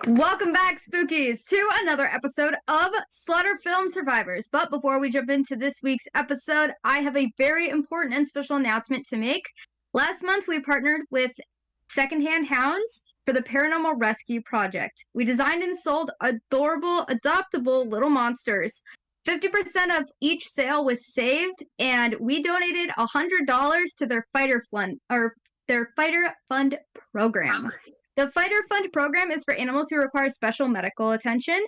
Welcome back, Spookies, to another episode of Slaughter Film Survivors. But before we jump into this week's episode, I have a very important and special announcement to make. Last month, we partnered with Secondhand Hounds for the Paranormal Rescue Project. We designed and sold adorable, adoptable little monsters. 50% of each sale was saved, and we donated $100 to their Fighter Fund program. The Fighter Fund program is for animals who require special medical attention.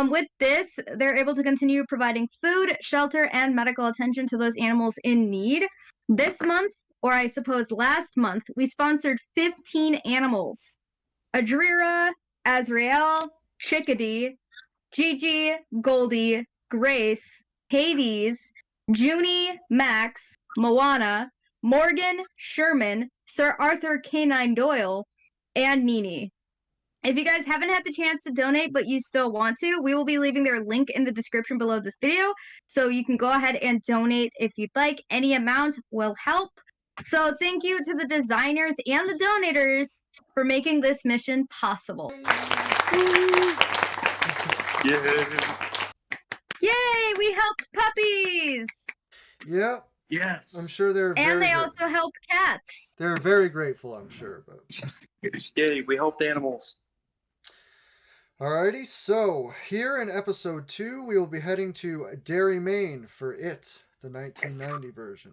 With this, they're able to continue providing food, shelter, and medical attention to those animals in need. This month, or I suppose last month, we sponsored 15 animals. Adrira, Azrael, Chickadee, Gigi, Goldie, Grace, Hades, Junie, Max, Moana, Morgan, Sherman, Sir Arthur Canine Doyle, and Nini. If you guys haven't had the chance to donate, but you still want to, we will be leaving their link in the description below this video, so you can go ahead and donate if you'd like. Any amount will help. So thank you to the designers and the donators for making this mission possible. Yeah. Yay, we helped puppies! Yep. Yes. I'm sure they're very And they also helped cats. They're very grateful, I'm sure. But Yay, we helped animals. alrighty, so here in episode 2, we will be heading to Derry, Maine for It, the 1990 version.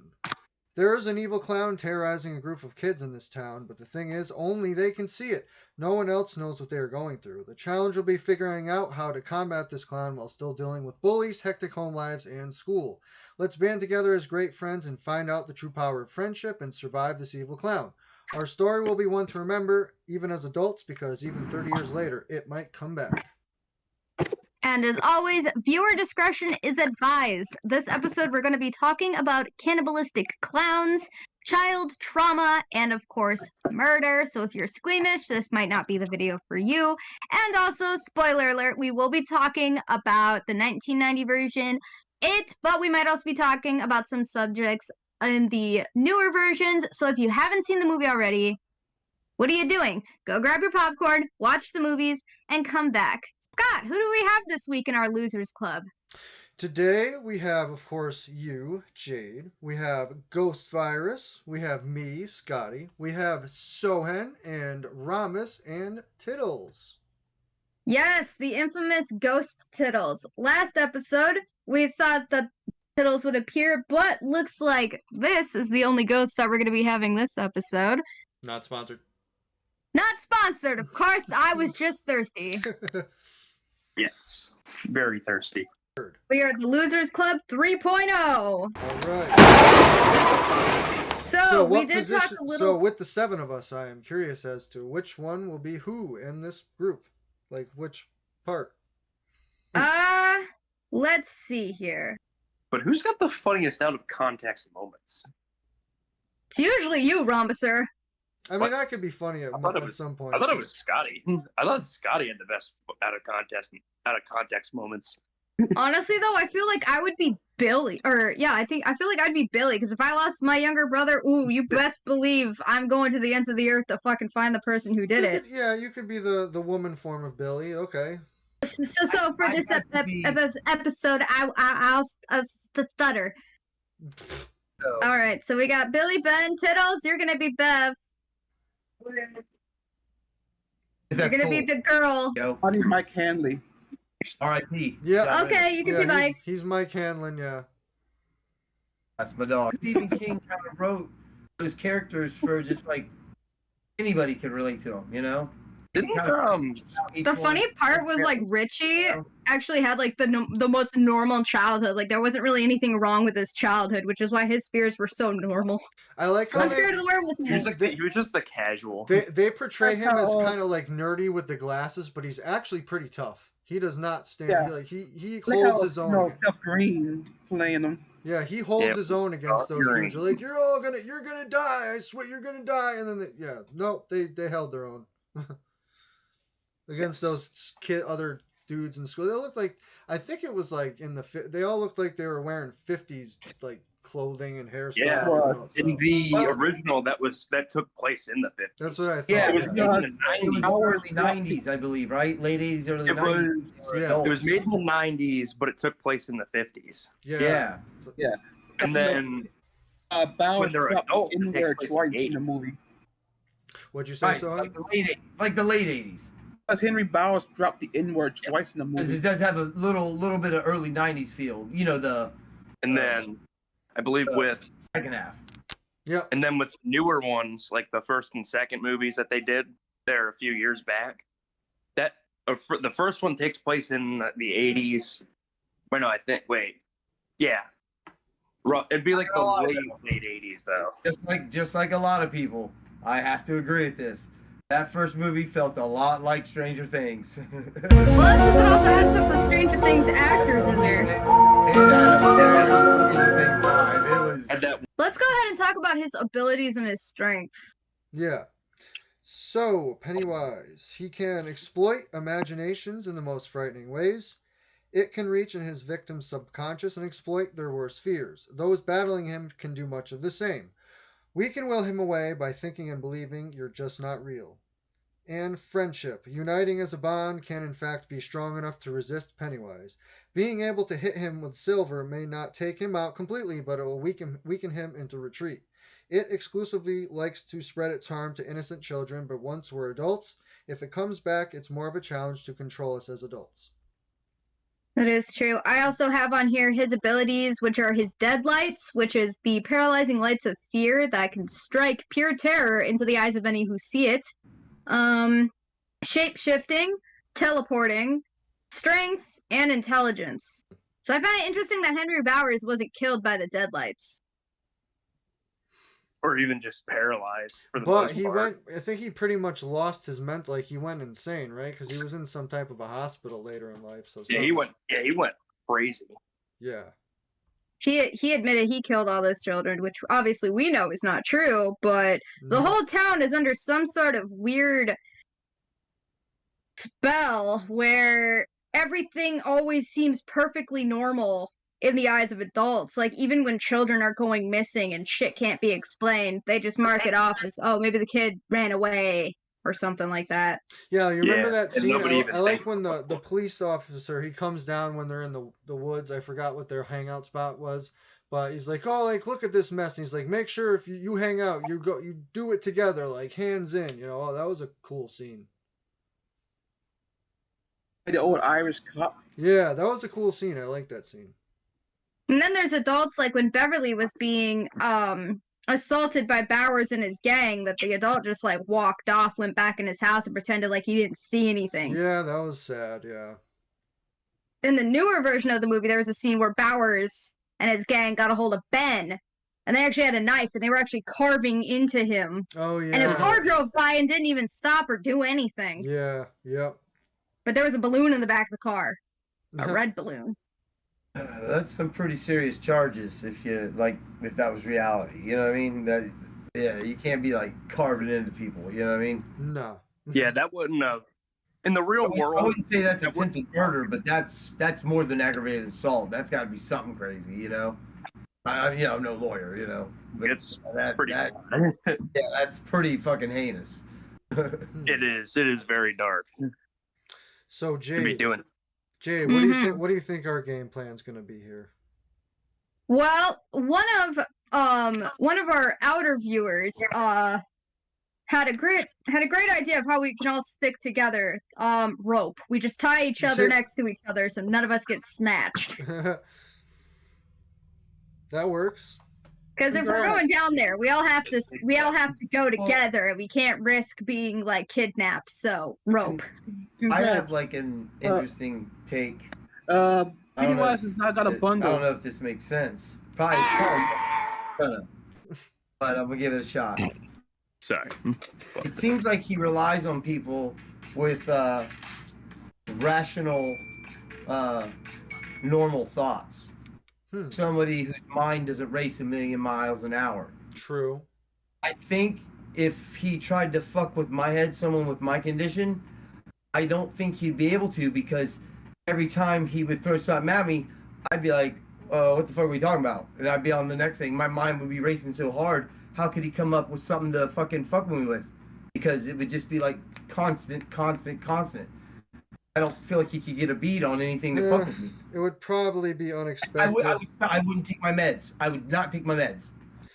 There is an evil clown terrorizing a group of kids in this town, but the thing is, only they can see it. No one else knows what they are going through. The challenge will be figuring out how to combat this clown while still dealing with bullies, hectic home lives, and school. Let's band together as great friends and find out the true power of friendship and survive this evil clown. Our story will be one to remember, even as adults, because even 30 years later, it might come back. And as always, viewer discretion is advised. This episode, we're going to be talking about cannibalistic clowns, child trauma, and of course, murder. So if you're squeamish, this might not be the video for you. And also, spoiler alert, we will be talking about the 1990 version, but we might also be talking about some subjects in the newer versions. So if you haven't seen the movie already, what are you doing? Go grab your popcorn, watch the movies, and come back. Scott, who do we have this week in our Losers Club? Today, we have, of course, you, Jade. We have Ghost Virus. We have me, Scotty. We have Sohen and Ramus and Tittles. Yes, the infamous Ghost Tittles. Last episode, we thought that Tittles would appear, but looks like this is the only ghost that we're going to be having this episode. Not sponsored. Not sponsored, of course. I was just thirsty. Yes. Very thirsty. We are the Losers Club 3.0. All right. So we did talk a little. So with the 7 of us, I am curious as to which one will be who in this group. Like, which part? Let's see here. But who's got the funniest out of context moments? It's usually you, Rhombusser. I mean, I could be funny at some point. I thought it was Scotty. I thought Scotty had the best out of context moments. Honestly, though, I feel like I would be Billy. I feel like I'd be Billy, because if I lost my younger brother, ooh, you best believe I'm going to the ends of the earth to fucking find the person who did it. Yeah, you could be the woman form of Billy. Okay. So for this episode, I'll stutter. So, All right, so we got Billy, Ben, Tittles. You're gonna be Bev. You're gonna be the girl. I need Mike Hanley. R.I.P. Yeah. Okay, you can be Mike. He's Mike Hanlon, yeah. That's my dog. Stephen King kind of wrote those characters for just like anybody could relate to them, you know? The funny part was like Richie actually had like the most normal childhood. Like there wasn't really anything wrong with his childhood, which is why his fears were so normal. I like how I'm scared of the werewolf man. He was just the casual. They portray him as kind of like nerdy with the glasses, but he's actually pretty tough. He does not stand. Yeah. He holds his own. Seth Green playing him. Yeah, he holds his own against those dudes. They're like, you're gonna die. I swear you're gonna die. And then they held their own against those other dudes in school. They looked like, I think it was like they all looked like they were wearing 50s like clothing and hairstyles Yeah. and all In stuff. the Well- original, that took place in the 50s. That's what I thought. Yeah, It was it made was, in the it was 90s. early 90s, I believe, right? Late 80s, early It 90s. was, for yeah. it was adults. made in the 90s, but it took place in the 50s. Yeah. Yeah. And then when Bowers they're dropped the adults, it takes N-word place twice in in the movie. What'd you say, Right, Sohan? like the late 80s. Like the late 80s. Because Henry Bowers dropped the N-word twice in the Because movie. it does have a little bit of early 90s feel. You know, the And then I believe with second half. Yep. and then with newer ones, like the first and second movies that they did there a few years back, that the first one takes place in the 80s. Wait, no, yeah, it'd be like the late 80s though. Just like a lot of people, I have to agree with this. That first movie felt a lot like Stranger Things. Well, that's because it also had some of the Stranger Things actors in there. It had a Stranger Things vibe. It was. And that Let's go ahead and talk about his abilities and his strengths. Yeah. So, Pennywise, he can exploit imaginations in the most frightening ways. It can reach in his victim's subconscious and exploit their worst fears. Those battling him can do much of the same. We can will him away by thinking and believing you're just not real. And friendship, uniting as a bond, can in fact be strong enough to resist Pennywise. Being able to hit him with silver may not take him out completely, but it will weaken him into retreat. It exclusively likes to spread its harm to innocent children, but once we're adults, if it comes back, it's more of a challenge to control us as adults. That is true. I also have on here his abilities, which are his deadlights, which is the paralyzing lights of fear that can strike pure terror into the eyes of any who see it. Shape-shifting, teleporting, strength, and intelligence. So I find it interesting that Henry Bowers wasn't killed by the deadlights. or even just paralyzed for the But most he part. I think he pretty much lost his mental, like he went insane, right? Because he was in some type of a hospital later in life. So He went crazy. Yeah. He admitted he killed all those children, which obviously we know is not true, but the whole town is under some sort of weird spell where everything always seems perfectly normal in the eyes of adults. Like, even when children are going missing and shit can't be explained, they just mark it off as, oh, maybe the kid ran away or something like that. Yeah, you remember that and scene? nobody even I like thinks when about the police officer, he comes down when they're in the woods. I forgot what their hangout spot was, but he's like, "Oh, like look at this mess." And he's like, "Make sure if you hang out, you do it together, like hands in." You know, oh, that was a cool scene. The old Irish cop. Yeah, that was a cool scene. I like that scene. And then there's adults, like when Beverly was being assaulted by Bowers and his gang, that the adult just like walked off, went back in his house, and pretended like he didn't see anything. Yeah, that was sad. Yeah. In the newer version of the movie, there was a scene where Bowers and his gang got a hold of Ben, and they actually had a knife, and they were actually carving into him. Oh yeah. And a car drove by and didn't even stop or do anything. Yeah. Yep. But there was a balloon in the back of the car, a red balloon. That's some pretty serious charges if that was reality. You know what I mean? You can't be like carving into people. You know what I mean? No. Yeah, that wouldn't have. In the real world, I wouldn't say that's attempted murder, but that's more than aggravated assault. That's got to be something crazy, you know. I'm no lawyer, you know. But it's pretty. yeah, that's pretty fucking heinous. It is. It is very dark. So To be Jade, doing. what do you think? What do you think our game plan's gonna be here? Well, one of our outer viewers had a great idea of how we can all stick together. Rope. We just tie each other next to each other so none of us get snatched. That works. Because if we're going down there, we all have to go together, and we can't risk being like kidnapped. So rope. I have like an interesting take. Pennywise has not got a bundle. I don't know if this makes sense. Probably gonna, but I'm gonna give it a shot. Sorry. It seems like he relies on people with rational, normal thoughts. Somebody whose mind doesn't race a million miles an hour. True. I think if he tried to fuck with my head, someone with my condition, I don't think he'd be able to, because every time he would throw something at me, I'd be like, what the fuck are we talking about? And I'd be on the next thing. My mind would be racing so hard. How could he come up with something to fucking fuck me with? Because it would just be like constant, constant, constant. I don't feel like he could get a beat on anything to fuck with me. It would probably be unexpected. I wouldn't take my meds. I would not take my meds,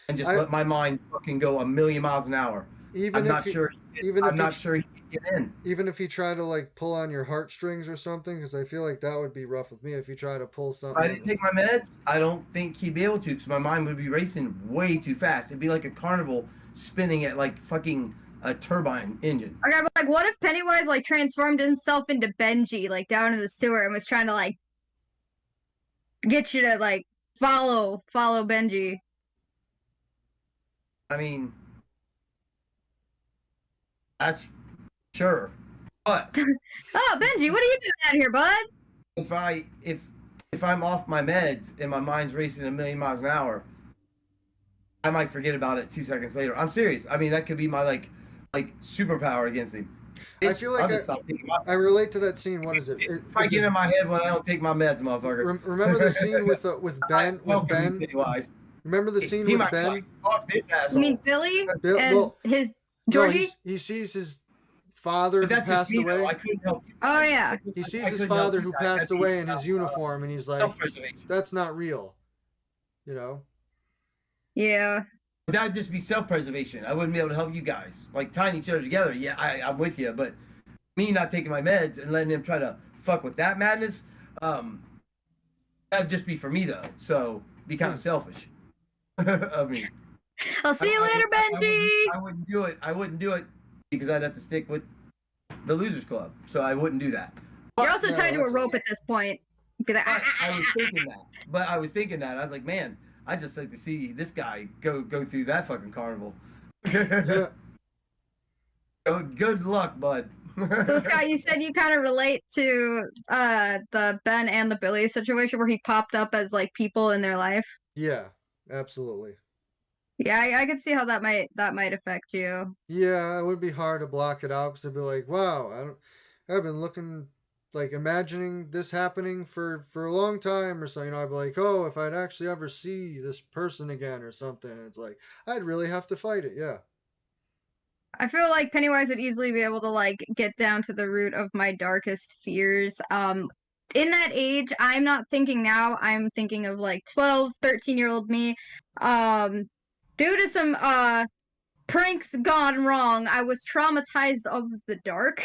and just let my mind fucking go a million miles an hour. I'm not sure he could get in. Even if he tried to like pull on your heartstrings or something, because I feel like that would be rough with me if he tried to pull something. If I didn't take my meds, I don't think he'd be able to, because my mind would be racing way too fast. It'd be like a carnival spinning at like fucking a turbine engine. Okay, but like, what if Pennywise like transformed himself into Benji, like down in the sewer, and was trying to like get you to like follow Benji? I mean, that's sure, but Oh, Benji, what are you doing out here, bud? if I'm off my meds and my mind's racing a million miles an hour, I might forget about it 2 seconds later. I'm serious. I mean, that could be my like superpower against him. I feel like I relate to that scene. What is it? If I get in my head when I don't take my meds, motherfucker. Remember the scene with Ben? With Ben? Remember the scene with Ben? Like, fuck this asshole. You mean Billy and his Georgie? No, he sees his father who passed away. Though. I couldn't help you. Oh yeah. He sees his father who passed away in his uniform, and he's like, "That's not real," you know. Yeah. That'd just be self-preservation. I wouldn't be able to help you guys. Like tying each other together. Yeah, I'm with you, but me not taking my meds and letting him try to fuck with that madness, that'd just be for me though. So be kind of selfish. I mean, I'll see you later, Benji. I wouldn't do it. I wouldn't do it because I'd have to stick with the Losers Club. So I wouldn't do that. You're also tied to a rope at this point. Be like, I was thinking that. But I was thinking that. I was like, man, I'd just like to see this guy go through that fucking carnival. Good luck, bud. So Scott, you said you kind of relate to the Ben and the Billy situation where he popped up as like people in their life. Yeah, absolutely. Yeah, I could see how that might affect you. Yeah, it would be hard to block it out because it'd be like, wow, I've been looking, like imagining this happening for a long time or so. I'd be like, oh, if I'd actually ever see this person again or something, it's like I'd really have to fight it. Yeah. I feel like Pennywise would easily be able to like get down to the root of my darkest fears. In that age, I'm not thinking now. I'm thinking of like 12, 13-year-old me. Due to some pranks gone wrong, I was traumatized of the dark.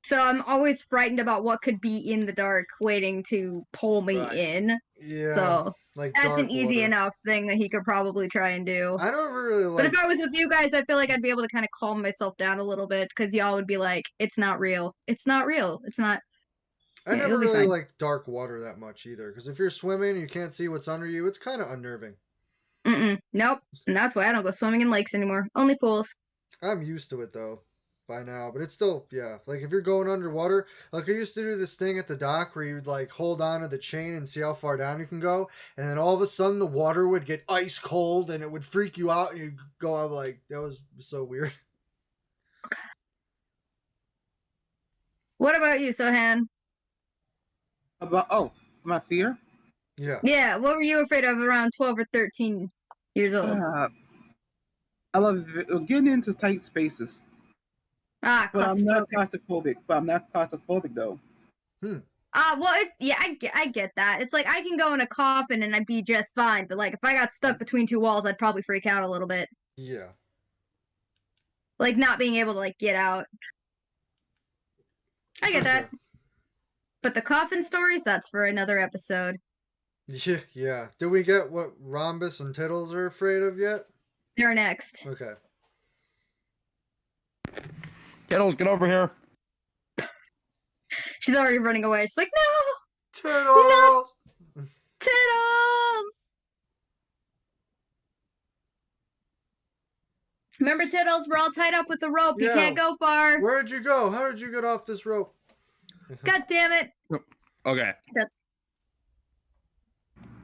So I'm always frightened about what could be in the dark waiting to pull me in. Yeah. So like that's an easy enough thing that he could probably try and do. I don't really like. But if I was with you guys, I feel like I'd be able to kind of calm myself down a little bit because y'all would be like, it's not real. It's not real. It's not. I never really like dark water that much either because if you're swimming and you can't see what's under you, it's kind of unnerving. Nope. And that's why I don't go swimming in lakes anymore. Only pools. I'm used to it though by now, but it's still, yeah. Like if you're going underwater, like I used to do this thing at the dock where you'd like hold on to the chain and see how far down you can go, and then all of a sudden the water would get ice cold and it would freak you out and you'd go out like, that was so weird. What about you, Sohan? My fear? Yeah. Yeah, what were you afraid of around 12 or 13 years old? I love getting into tight spaces. But I'm not claustrophobic though. Well, I get that. It's like I can go in a coffin and I'd be just fine, but like if I got stuck between two walls, I'd probably freak out a little bit. Yeah. Like not being able to like get out. I get that. But the coffin stories, that's for another episode. Yeah. Did we get what Rhombus and Tittles are afraid of yet? They're next. Okay. Tittles, get over here. She's already running away. She's like, no! Tittles! No! Tittles! Remember, Tittles, we're all tied up with the rope. Yeah. You can't go far. Where'd you go? How did you get off this rope? God damn it. Okay.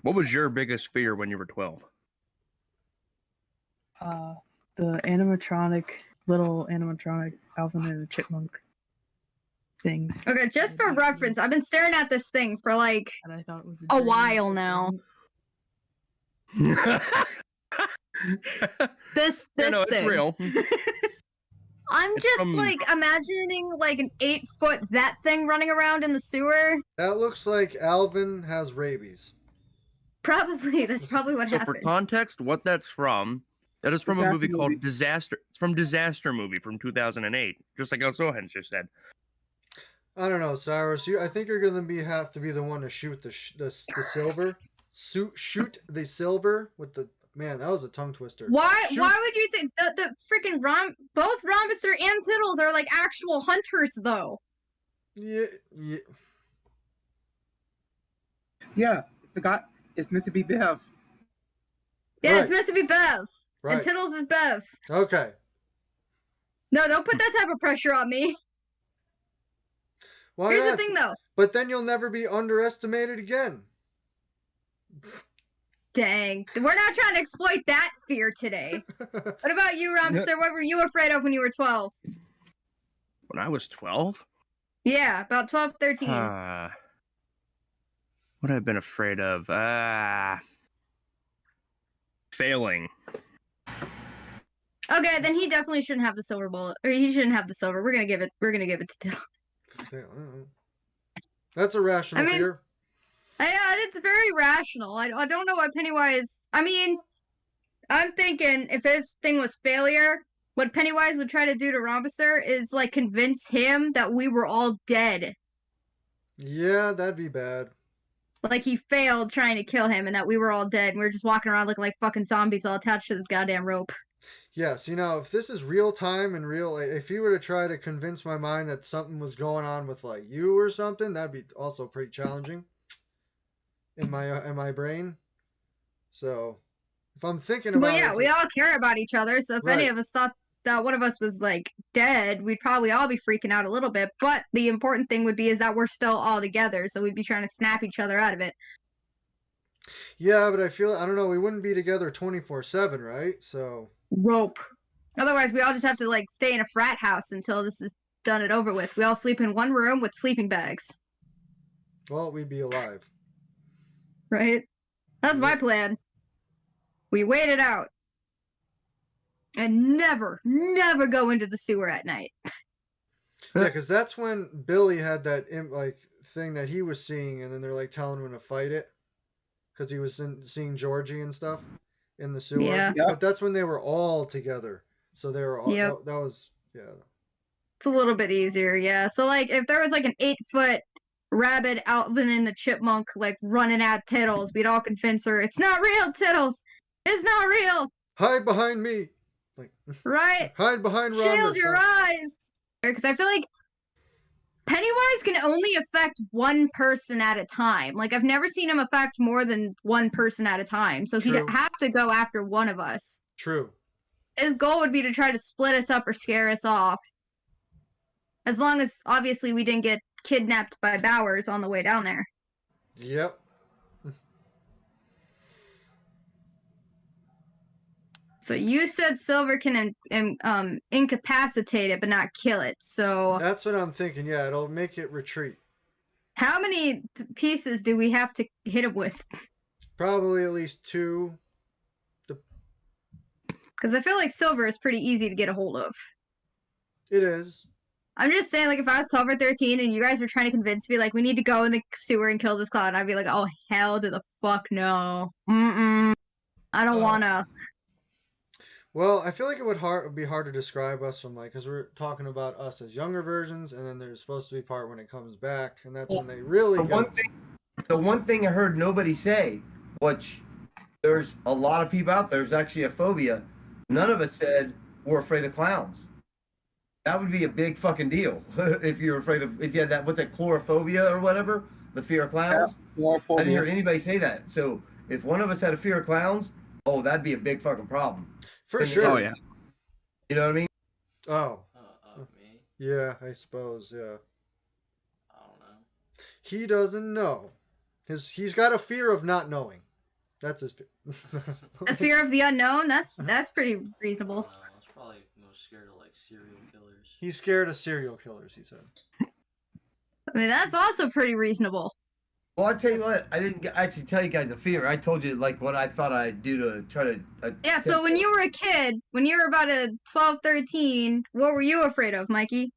What was your biggest fear when you were 12? The little animatronic Alvin and the Chipmunk things. Okay, just for reference, I've been staring at this thing for like and I thought it was a while now. This Yeah, no, it's thing. real. I'm It's just from- like imagining like an 8-foot that thing running around in the sewer. That looks like Alvin has rabies. Probably that's probably what So for happened. context, what that's from, that is from a Disaster movie movie. called Disaster. It's from Disaster Movie from 2008, just like Sohan just said. I don't know, Cyrus. I think you're gonna have to be the one to shoot the silver. Shoot the silver with the man. That was a tongue twister. Why? Shoot. Why would you say the freaking both Rhombuster and Tittles are like actual hunters though? Yeah, yeah. Yeah, forgot. It's meant to be Bev. Yeah, Right. it's meant to be Bev, Right. and Tittles is Bev. Okay. No, don't put that type of pressure on me. Why Here's not? the thing, though. But then you'll never be underestimated again. Dang, we're not trying to exploit that fear today. What about you, Rhombuster? What were you afraid of when you were 12? When I was 12? Yeah, about 12, 13. What have I been afraid of? Failing. Okay, then he definitely shouldn't have the silver bullet, or he shouldn't have the silver. We're gonna give it to Tittles. That's a rational fear. Yeah, it's very rational. I don't know what Pennywise. I mean, I'm thinking if his thing was failure, what Pennywise would try to do to Rhombuster is like convince him that we were all dead. Yeah, that'd be bad. Like he failed trying to kill him, and that we were all dead, and we are just walking around looking like fucking zombies all attached to this goddamn rope. Yes, if this is real time and real, if you were to try to convince my mind that something was going on with like you or something, that'd be also pretty challenging in my brain. So, if I'm thinking about Well, yeah, we all care about each other, so if any Right. of us thought that one of us was like dead, we'd probably all be freaking out a little bit. But the important thing would be is that we're still all together, so we'd be trying to snap each other out of it. Yeah, but I don't know, we wouldn't be together 24/7, right? So, Rope. Otherwise, we all just have to like stay in a frat house until this is done and over with. We all sleep in one room with sleeping bags. well, we'd be alive. Right? That's my plan. We wait it out. And never go into the sewer at night. Yeah, because that's when Billy had that thing that he was seeing, and then they're like telling him to fight it because he was seeing Georgie and stuff in the sewer. Yeah. Yep. But that's when they were all together, so they were all. Yep. That was It's a little bit easier, yeah. So like if there was like an 8-foot rabid Alvin and the Chipmunk like running at Tittles, we'd all convince her it's not real, Tittles. It's not real. Hide behind me, like right. hide behind Shield Rhombus. your eyes. Because I feel like Pennywise can only affect one person at a time. Like I've never seen him affect more than one person at a time. So True. he'd have to go after one of us. True. His goal would be to try to split us up or scare us off. As long as obviously we didn't get kidnapped by Bowers on the way down there. Yep. So you said Silver can incapacitate it but not kill it. So That's what I'm thinking. Yeah, it'll make it retreat. how many pieces do we have to hit him with? Probably at least 2. Because I feel like Silver is pretty easy to get a hold of. It is. I'm just saying, like, if I was 12 or 13 and you guys were trying to convince me, like, we need to go in the sewer and kill this clown, I'd be like, oh, hell to the fuck no. I don't wanna. Well, I feel like it would be hard to describe us from because we're talking about us as younger versions, and then there's supposed to be part when it comes back, and that's when they really The one thing I heard nobody say, which there's a lot of people out there, there's actually a phobia. None of us said we're afraid of clowns. That would be a big fucking deal if you're afraid of, if you had that, what's that, chlorophobia or whatever, the fear of clowns. Yeah, I didn't hear anybody say that. So if one of us had a fear of clowns, oh, that'd be a big fucking problem. for sure. Oh, yeah. You know what I mean? Oh, Me? yeah, I suppose. Yeah, I don't know. he doesn't know. He's got a fear of not knowing. That's his fear. The fear of the unknown? That's pretty I reasonable. don't know. I was probably most scared of like serial killers. He's scared of serial killers. He said. I mean, that's also pretty reasonable. Well, I tell you what, I didn't actually tell you guys a fear. I told you like what I thought I'd do to try to. Yeah, so when you were a kid, when you were about a 12, 13, what were you afraid of, Mikey?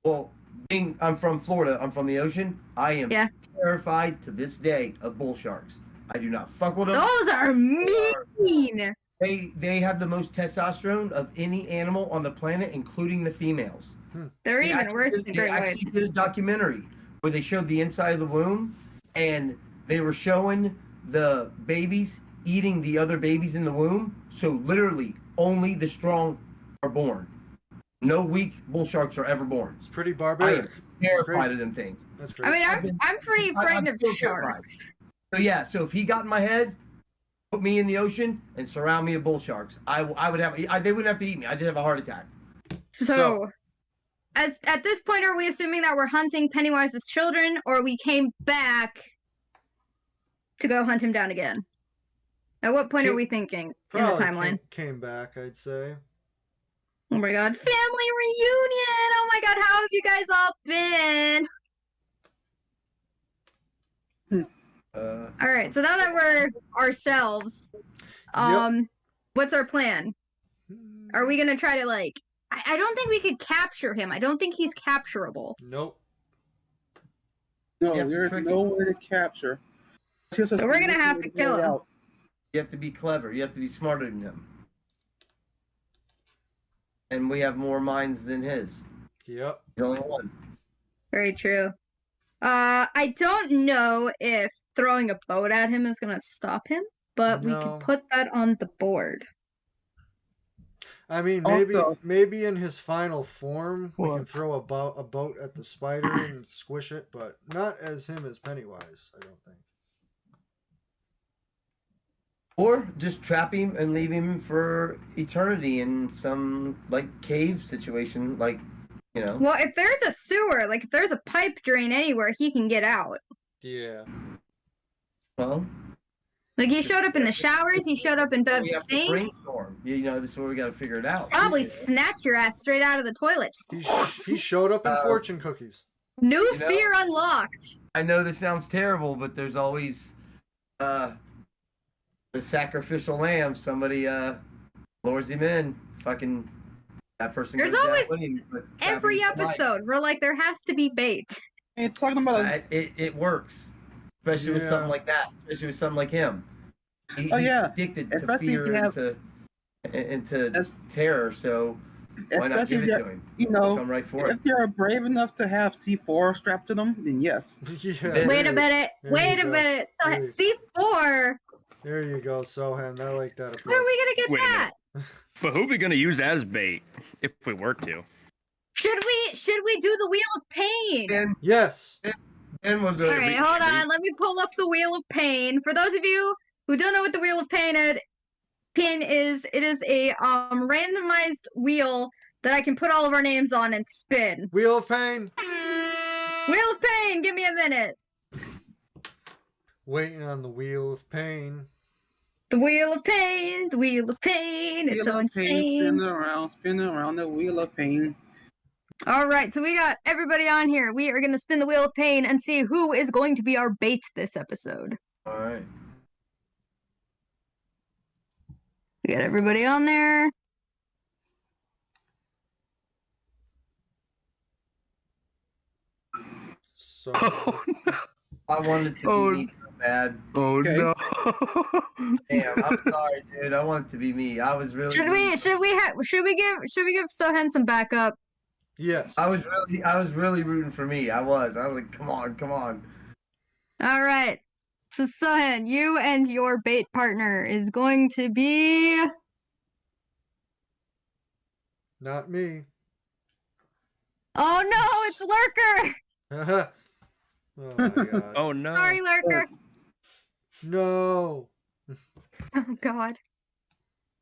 Well, I'm from Florida. I'm from the ocean. I am Yeah. terrified to this day of bull sharks. I do not fuck with them. Those are mean. They have the most testosterone of any animal on the planet, including the females. They're even worse than They great whites. actually did a documentary where they showed the inside of the womb, and they were showing the babies eating the other babies in the womb. So literally, only the strong are born. No weak bull sharks are ever born. It's pretty I am barbaric. terrified of them things. That's great. I mean, I'm pretty frightened of still sharks. terrified. So yeah, so if he got in my head, put me in the ocean, and surround me with bull sharks, I would have. They wouldn't have to eat me. I just have a heart attack. So, at this point, are we assuming that we're hunting Pennywise's children, or we came back to go hunt him down again? At what point are we thinking in the timeline? Came back, I'd say. Oh my god, family reunion! Oh my god, how have you guys all been? All right, so now that we're ourselves, what's our plan? Are we gonna try to like? I don't think we could capture him. I don't think he's capturable. Nope. No, there's nowhere to capture. So we're gonna have to kill him. You have to be clever. You have to be smarter than him. And we have more minds than his. Yep. He's only one. Very true. I don't know if throwing a boat at him is gonna stop him, but we could put that on the board. I mean, maybe in his final form, we can throw a boat at the spider and squish it, but not as him as Pennywise, I don't think. Or just trap him and leave him for eternity in some like cave situation, like, you know. Well, if there's a sewer, like if there's a pipe drain anywhere, he can get out. Yeah. Well, like he showed up in the showers, he showed up in Bev's sink. Brainstorm. You know, this is where we got to figure it out. Probably snatch your ass straight out of the toilet. He showed up in fortune cookies. New fear unlocked. I know this sounds terrible, but there's always the sacrificial lamb. Somebody lures him in. Fucking that person. There's always every episode where like there has to be bait. You're talking about it works, especially with something like that. Especially with something like him. He's addicted to fear into terror. So why not give it to him? You know, come right for if they're brave enough to have C4 strapped to them, then yes. Yeah. Wait a minute. So C4. There you go, Sohan. I like that approach. Where are we gonna get that? But who are we gonna use as bait if we were to? Should we do the Wheel of Pain? Yes. And we'll do All right, hold on. Let me pull up the Wheel of Pain. For those of you who don't know what the Wheel of Pain is, it is a randomized wheel that I can put all of our names on and spin. Wheel of Pain. Wheel of Pain. Give me a minute. Waiting on the Wheel of Pain. The Wheel of Pain. The Wheel of Pain. It's so insane. Spin around the Wheel of Pain. All right, so we got everybody on here. We are going to spin the Wheel of Pain and see who is going to be our bait this episode. All right. We got everybody on there. So I wanted to be me so bad. Oh no! Damn, I'm sorry, dude. I want it to be me. I was really. Should we give Sohan some backup? Yes. I was really rooting for me. I was like, come on. All right. So Sohan, you and your bait partner is going to be not me. Oh no, it's Lurker. Oh my god. Oh no. Sorry, Lurker. No. Oh god.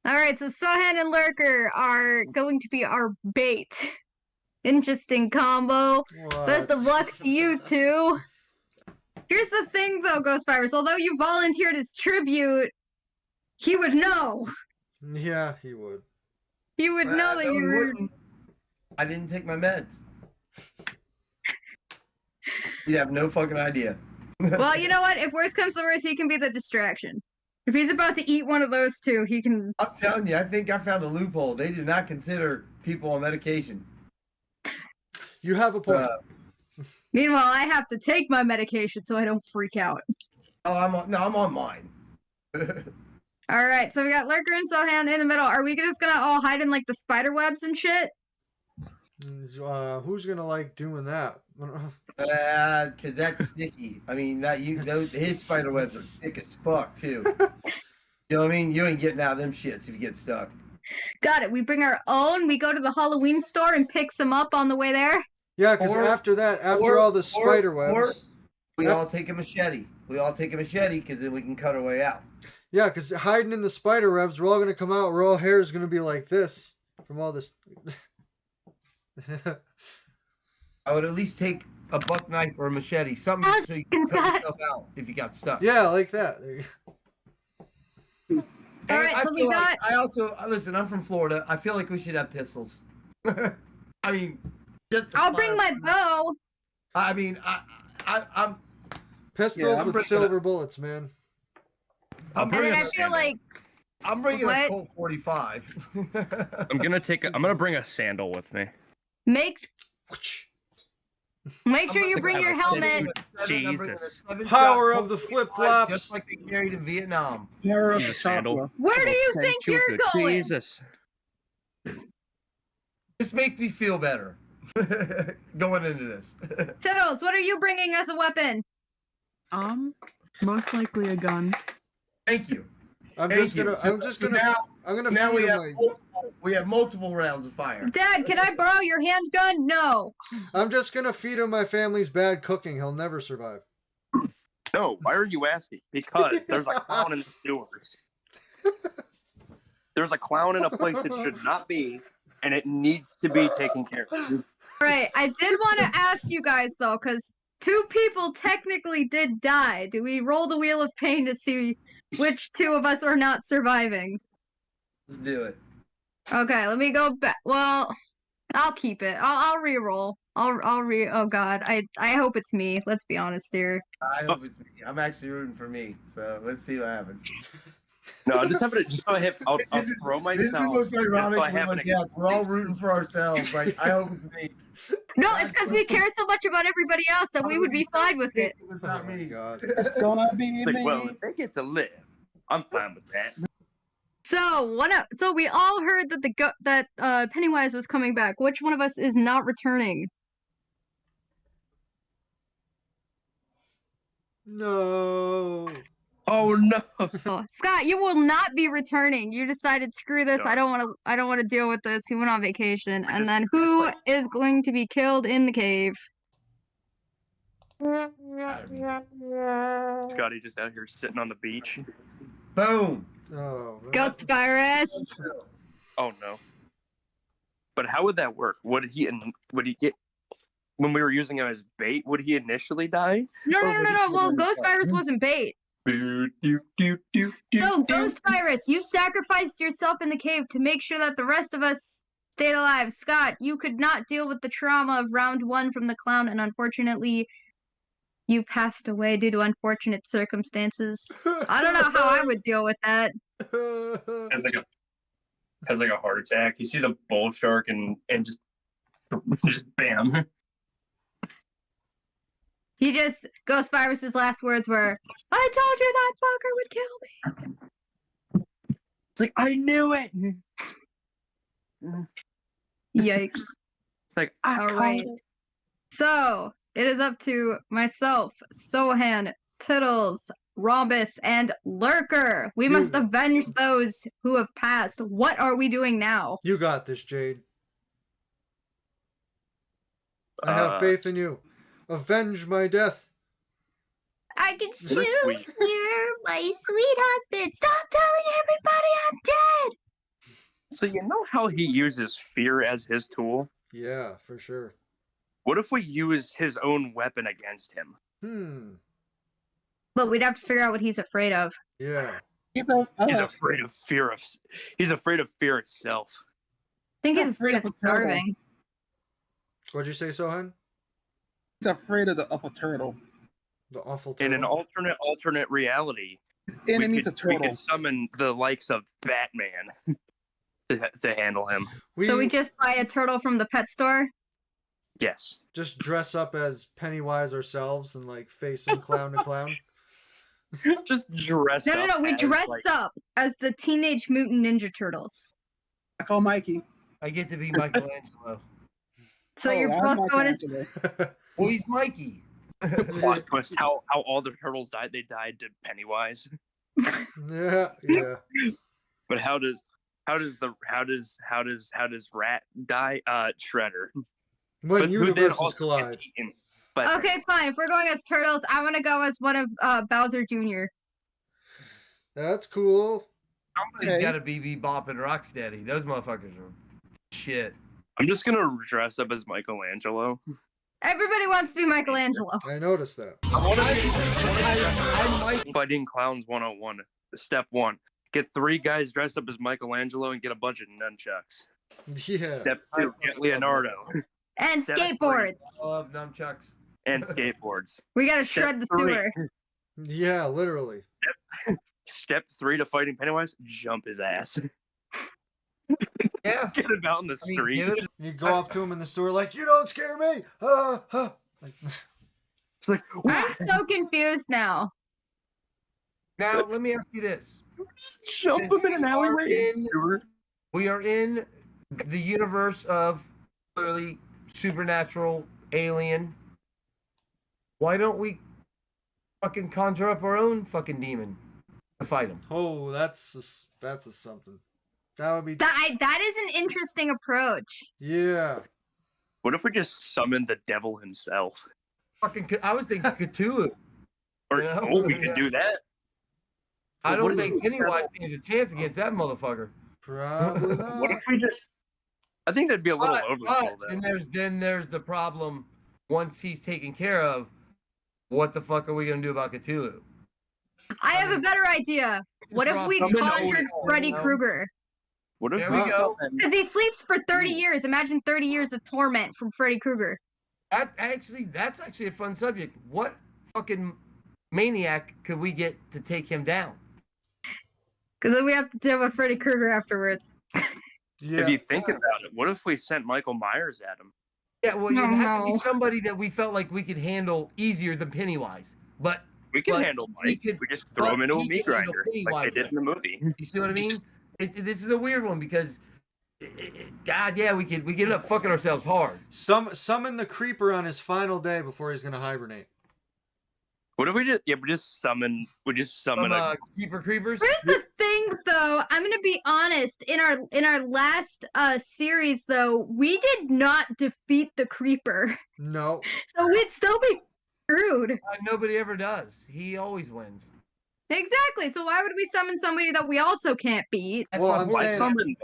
All right, so Sohan and Lurker are going to be our bait. Interesting combo. What? Best of luck to you two. Here's the thing, though, Ghost Virus. Although you volunteered as tribute, he would know. Yeah, he would. He would know that you were. I didn't take my meds. You have no fucking idea. Well, you know what? If worse comes to worse, he can be the distraction. If he's about to eat one of those two, he can. I'm telling you, I think I found a loophole. They do not consider people on medication. You have a point. Meanwhile, I have to take my medication so I don't freak out. Oh, I'm on mine. All right, so we got Lurker and Sohan in the middle. Are we just gonna all hide in like the spider webs and shit? Who's gonna like doing that? Because that's sticky. I mean, his spider webs are thick as fuck too. You know what I mean? You ain't getting out of them shits if you get stuck. Got it. We bring our own. We go to the Halloween store and pick some up on the way there. Yeah, because after all the spider webs, we all take a machete. We all take a machete because then we can cut our way out. Yeah, because hiding in the spider webs, we're all gonna come out. Our all hair is gonna be like this from all this. I would at least take a buck knife or a machete, something so you can cut yourself out if you got stuck. Yeah, like that. There you go. All right, so we got. I also listen. I'm from Florida. I feel like we should have pistols. I mean, I'll bring my bow. I mean, I'm pistols with silver bullets, man. I'm bringing a Colt 45. I'm gonna bring a sandal with me. Make sure you bring your helmet. Jesus. Power of the flip-flops. Just like they carried in Vietnam. Power of the sandal. chopper. Where do you think you're going? Jesus. This makes me feel better going into this. Tittles, what are you bringing as a weapon? Most likely a gun. Thank you. I'm just gonna. Now we have multiple rounds of fire. Dad, can I borrow your handgun? No. I'm just gonna feed him my family's bad cooking. He'll never survive. No, why are you asking? Because there's a clown in the sewers. There's a clown in a place it should not be, and it needs to be taken care of. Right. I did want to ask you guys though, because 2 people technically did die. Do we roll the wheel of pain to see which 2 of us are not surviving? Let's do it. Okay, let me go back. Well, I'll keep it. I'll re-roll. Oh God, I hope it's me. Let's be honest here. I hope it's me. I'm actually rooting for me. So let's see what happens. No, I'll throw myself. This is the most ironic. We're all rooting for ourselves. Like I hope it's me. No, it's because we care so much about everybody else that we would be fine with it. It was not me. God. It's gonna be me. Well, if they get to live, I'm fine with that. So we all heard that Pennywise was coming back. Which one of us is not returning? No. Oh no. Oh, Scott, you will not be returning. You decided, screw this. No. I don't want to deal with this. He went on vacation. And then who is going to be killed in the cave? Scotty just out here sitting on the beach. Boom. Oh. Ghost virus. Oh no. But how would that work? Would he get when we were using him as bait? Would he initially die? No. Well, ghost virus wasn't bait. So, Ghost Virus, you sacrificed yourself in the cave to make sure that the rest of us stayed alive. Scott, you could not deal with the trauma of round 1 from the clown, and unfortunately, you passed away due to unfortunate circumstances. I don't know how I would deal with that. Has like a heart attack. You see the bull shark and just bam. Ghost Virus's last words were, I told you that fucker would kill me. It's like, I knew it. Yikes. Like, all right. So, it is up to myself, Sohan, Tittles, Rhombus, and Lurker. We must avenge those who have passed. What are we doing now? You got this, Jade. I have faith in you. Avenge my death. I can still hear my sweet husband. Stop telling everybody I'm dead. So you know how he uses fear as his tool? Yeah, for sure. What if we use his own weapon against him? But we'd have to figure out what he's afraid of. Yeah. He's afraid of fear He's afraid of fear itself. I think he's afraid of starving. What'd you say, Sohan? He's afraid of a turtle. The awful In an turtle. alternate reality, Enemy's a we turtle. could summon the likes of Batman to handle him. So we just buy a turtle from the pet store? Yes. just dress up as Pennywise ourselves and like face him clown to clown. Just dress No, up. no, no. We as, dress like, up as the Teenage Mutant Ninja Turtles. I call Mikey. I get to be Michelangelo. So Oh, you're I'm both going as. Michelangelo. Well, he's Mikey. plot twist how all the turtles died. They died to Pennywise. Yeah. But how does Rat die? Shredder. When But who then universes also gets collide. eaten by Okay, fine. If we're going as turtles, I want to go as one of Bowser Jr. That's cool. Somebody's got to be Bebop and Rocksteady. Those motherfuckers are shit. I'm just gonna dress up as Michelangelo. Everybody wants to be Michelangelo. I noticed that. Fighting Clowns 101. Step 1. Get 3 guys dressed up as Michelangelo and get a bunch of nunchucks. Yeah. Step 2. Get Leonardo And Step three. skateboards. I love nunchucks. and skateboards. We gotta Step shred the 3. sewer. Yeah, literally. Step 3 to fighting Pennywise, jump his ass. Yeah. Get him out in the I mean, street. give it You go up to him in the store like, you don't scare me. Like, It's like, I'm so confused now. Now, let me ask you this. jump Since him in an we are alleyway. We are in the universe of clearly supernatural alien. Why don't we fucking conjure up our own fucking demon to fight him? oh, that's a something. That would be. That is an interesting approach. Yeah. What if we just summon the devil himself? Fucking, I was thinking Cthulhu. Or Yeah. oh, we could do that. I What don't is think it? Pennywise stands a chance against that motherfucker. Probably What not. if we just? I think that'd be a little But overkill. then there's the problem. Once he's taken care of, what the fuck are we gonna do about Cthulhu? I have a better idea. What if we Summon conjured Odin, Freddy you know? Krueger? What if There we we go. summon- Because he sleeps for 30 years. Imagine 30 years of torment from Freddy Krueger. That's actually a fun subject. What fucking maniac could we get to take him down? Because then we have to deal with Freddy Krueger afterwards. Yeah. If you think about it, what if we sent Michael Myers at him? Yeah, well, No, it'd have to be no. somebody that we felt like we could handle easier than Pennywise. But We can But handle he Mike. could- We just throw but him into a he meat can handle grinder like Pennywise they did in the movie. you see what I mean? This is a weird one because, God, yeah, we could end up fucking ourselves hard. Summon the creeper on his final day before he's gonna hibernate. What if we just summon Some a creepers. Here's the thing, though. I'm gonna be honest. In our last series, though, we did not defeat the creeper, No. so we'd still be screwed. Nobody ever does. He always wins. Exactly. So why would we summon somebody that we also can't beat? That's Well, my I'm point. why saying- summon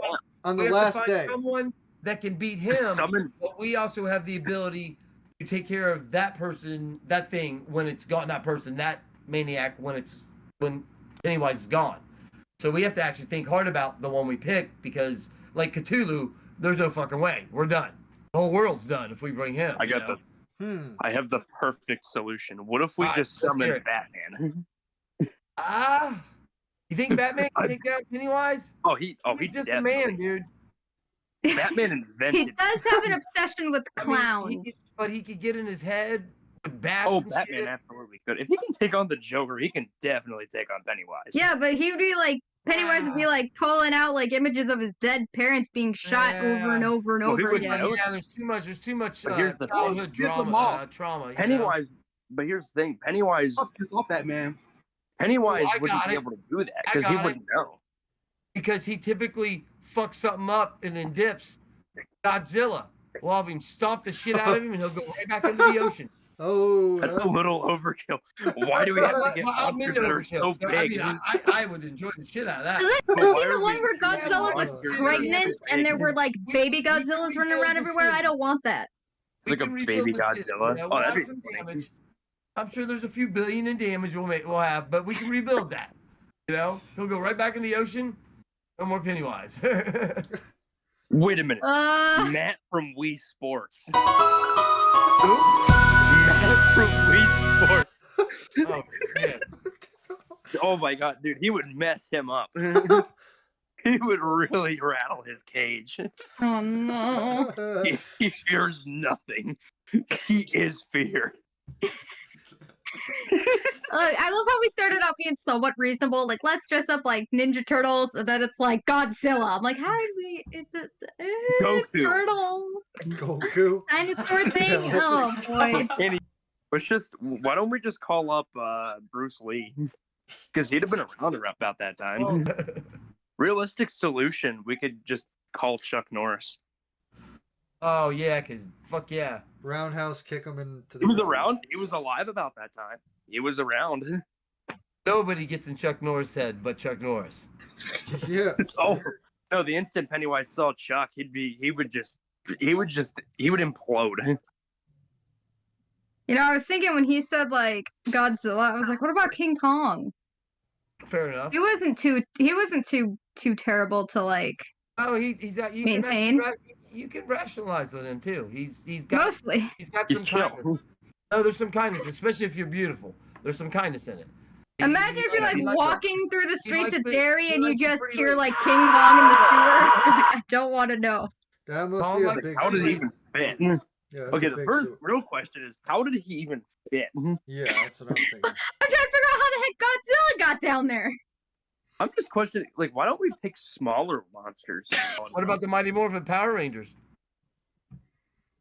On We the have to last find day. someone that can beat him, Summon but we also have the ability to take care of that person, that thing when it's gone. Not person, that maniac when Pennywise is gone. So we have to actually think hard about the one we pick because, like Cthulhu, there's no fucking way. We're done. The whole world's done if we bring him. I got I have the perfect solution. What if we Alright, just let's hear summon it. Batman? You think Batman can take down Pennywise? He's He's just a man, definitely- dude. Batman He invented. does have an obsession with I mean, clowns. but he could get in his head with bats. Oh, and Batman shit. absolutely could. If he can take on the Joker, he can definitely take on Pennywise. Yeah, but he would be like Pennywise would be like pulling out like images of his dead parents being shot over and Yeah. over and Well, he over would again. know. Yeah, there's too much But here's the thing. childhood Piss him off. trauma. You know? Pennywise. But here's the thing. Pennywise I'll piss off that man. Pennywise Oh, I wouldn't got be it. able to do that I because he got wouldn't know. Because he typically fucks something up and then dips. Godzilla. We'll have him stomp the shit out of him and he'll go right back into the ocean. Oh, That's a little overkill. Why do we have to get Well, I'm monsters into that are overkill. so I big? mean, I would enjoy the shit out of that. Have But you why seen the are one we- where Godzilla was Yeah, pregnant and there were like baby Godzillas running around everywhere? I don't want that. We Like a can rebuild baby the shit, Godzilla? you know, Oh, we'll that'd have be some funny. damage. I'm sure there's a few billion in damage we'll have, but we can rebuild that. You know, he'll go right back in the ocean. No more Pennywise. Wait a minute. Matt from Wii Sports. Who? Matt from Wii Sports. Oh my god, dude, he would mess him up. He would really rattle his cage. Oh no. He fears nothing. He is fear. I love how we started out being somewhat reasonable. Like, let's dress up like Ninja Turtles, and then it's like Godzilla. I'm like, how did we? It's a Goku. turtle Goku. dinosaur thing. Yeah. Oh boy. Why don't we just call up Bruce Lee? Because he'd have been around about that time. Well, Realistic solution, we could just call Chuck Norris. oh yeah, cause fuck yeah. Roundhouse kick him into the He was ground. around. He was alive about that time. He was around. Nobody gets in Chuck Norris' head but Chuck Norris. Yeah. Oh no! The instant Pennywise saw Chuck, he would implode. You know, I was thinking when he said like Godzilla, I was like, what about King Kong? Fair enough. He wasn't too terrible to like Oh, he's got you maintain. you can rationalize with him too. He's got Mostly. he's got He's some chill. kindness. No, there's some kindness, especially if you're beautiful. There's some kindness in it. Imagine if you're like He walking through the streets likes of the- Derry he and you likes the just pretty hear lady. like King Kong in the sewer. I don't want to know. That must Kong be a likes- big How did he suit. even fit? Yeah, that's Okay, a the big first suit. real question is, how did he even fit? Yeah, that's what I'm thinking. I'm trying to figure out how the heck Godzilla got down there. I'm just questioning, like, why don't we pick smaller monsters? What about the Mighty Morphin Power Rangers?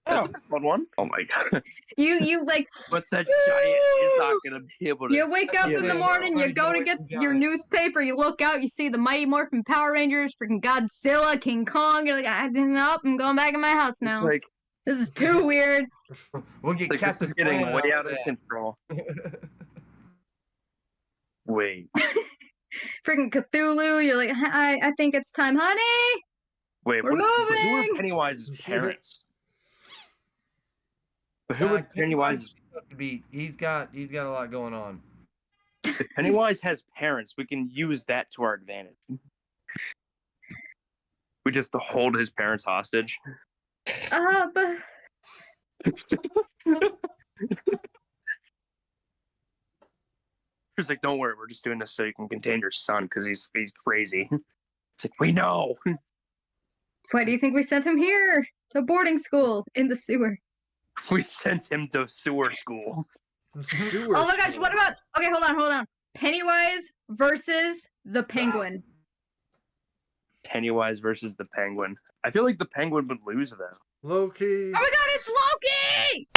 That's a fun one. Oh my god! You like But that giant is not gonna be able to. you wake up see in the it. morning, you Mighty go to Morphin get your Giant. newspaper, you look out, you see the Mighty Morphin Power Rangers, freaking Godzilla, King Kong. You're like, nope, I'm going back in my house It's now. like, This is too weird. We'll get this Captain is getting Planet way out out of that. control. Wait, Freaking Cthulhu. You're like, I think it's time, honey. wait. We're Who are moving! Pennywise's parents? But who would Pennywise Pennywise? He's got a lot going on. If Pennywise has parents, we can use that to our advantage. We just hold his parents hostage. But He's like, don't worry, we're just doing this so you can contain your son because he's crazy. It's like, we know. why do you think we sent him here to boarding school in the sewer? We sent him to sewer school. Sewer Oh my gosh, school. what about okay, hold on. Pennywise versus the penguin. Pennywise versus the penguin. I feel like the penguin would lose though. Loki? Oh my god, it's Loki!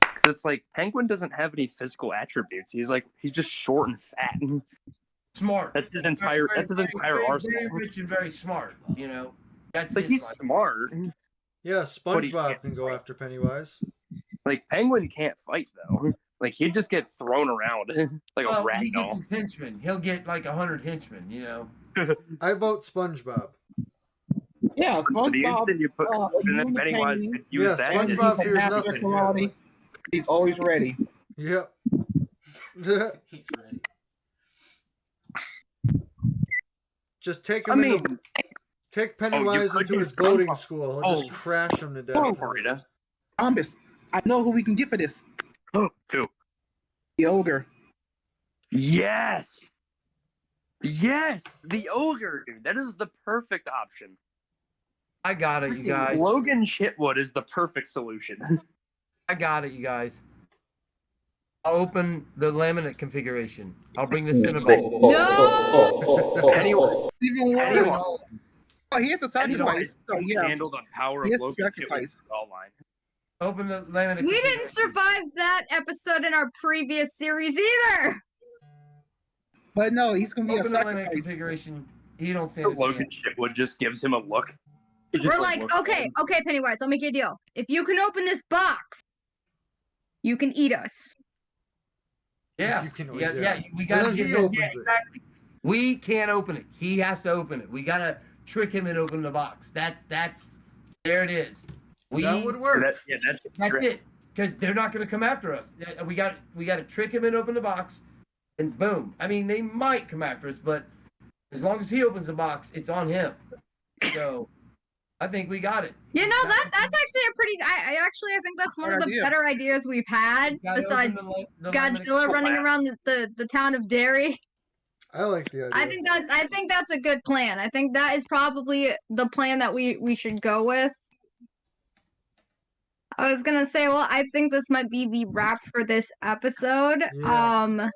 Because it's like penguin doesn't have any physical attributes. He's just short and fat. Smart. That's his entire Very arsenal. rich and very smart. You know. That's Like his he's life. smart. Yeah, But he SpongeBob can't can go after Pennywise. Like penguin can't fight though. Like he'd just get thrown around like a Well, rag he gets doll. his henchmen. He'll get like 100 henchmen. You know. I vote SpongeBob. Yeah, But the SpongeBob. instant you put, and then you Pennywise penguin. could use Yeah, that. and SpongeBob he's a fears master nothing, karate. He's always ready. Yep. He's ready. Just take I him mean, into, take Pennywise could into use his boating SpongeBob. school. He'll just Oh. crash him to death. oh, Rita. Thomas, I know who we can get for this. Two. The ogre. Yes. Yes, the ogre, dude. That is the perfect option. I got it, you guys. Logan Chitwood is the perfect solution. I got it, you guys. I'll open the laminate configuration. I'll bring the Cinnabons. No! Pennywise, Even worse. Pennywise, Oh, he has a sacrifice. So can yeah. handle the power He of has Logan sacrifice. Chitwood's jaw line. Open the laminate. We didn't configuration. survive that episode in our previous series either. But no, he's gonna be a Open the laminate sacrifice. configuration. He don't stand a Logan chance. Chitwood just gives him a look. He just, We're like, looks at him. okay, Pennywise, I'll make you a deal. If you can open this box, you can eat us. Yeah, You can- yeah, yeah. we gotta then get he him. opens Yeah, it. exactly. We can't open it. He has to open it. We gotta trick him and open the box. That's there it is. That would work. That's it. Because they're not gonna come after us. We got to trick him and open the box, and boom. I mean, they might come after us, but as long as he opens the box, it's on him. So I think we got it. You know, that's actually a pretty. I think that's one of the Idea. better ideas we've had He's gotta besides open the Godzilla running around the town of Derry. I like the idea. I think that's a good plan. I think that is probably the plan that we should go with. I was gonna say, well, I think this might be the wrap for this episode. Yeah.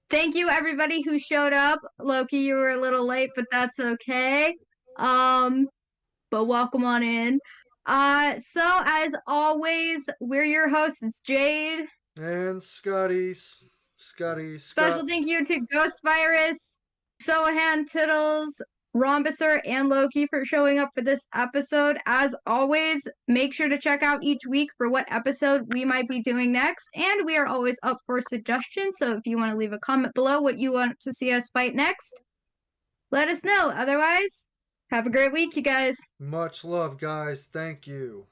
Thank you everybody who showed up. Loki, you were a little late, but that's okay. But welcome on in. So as always, we're your hosts. It's Jade. And Scotty. Special thank you to Ghost Virus, Sohan, Tittles, Rhombuser, and Loki for showing up for this episode. As always, make sure to check out each week for what episode we might be doing next. And we are always up for suggestions, so if you want to leave a comment below what you want to see us fight next, let us know. Otherwise, have a great week, you guys. Much love, guys. Thank you.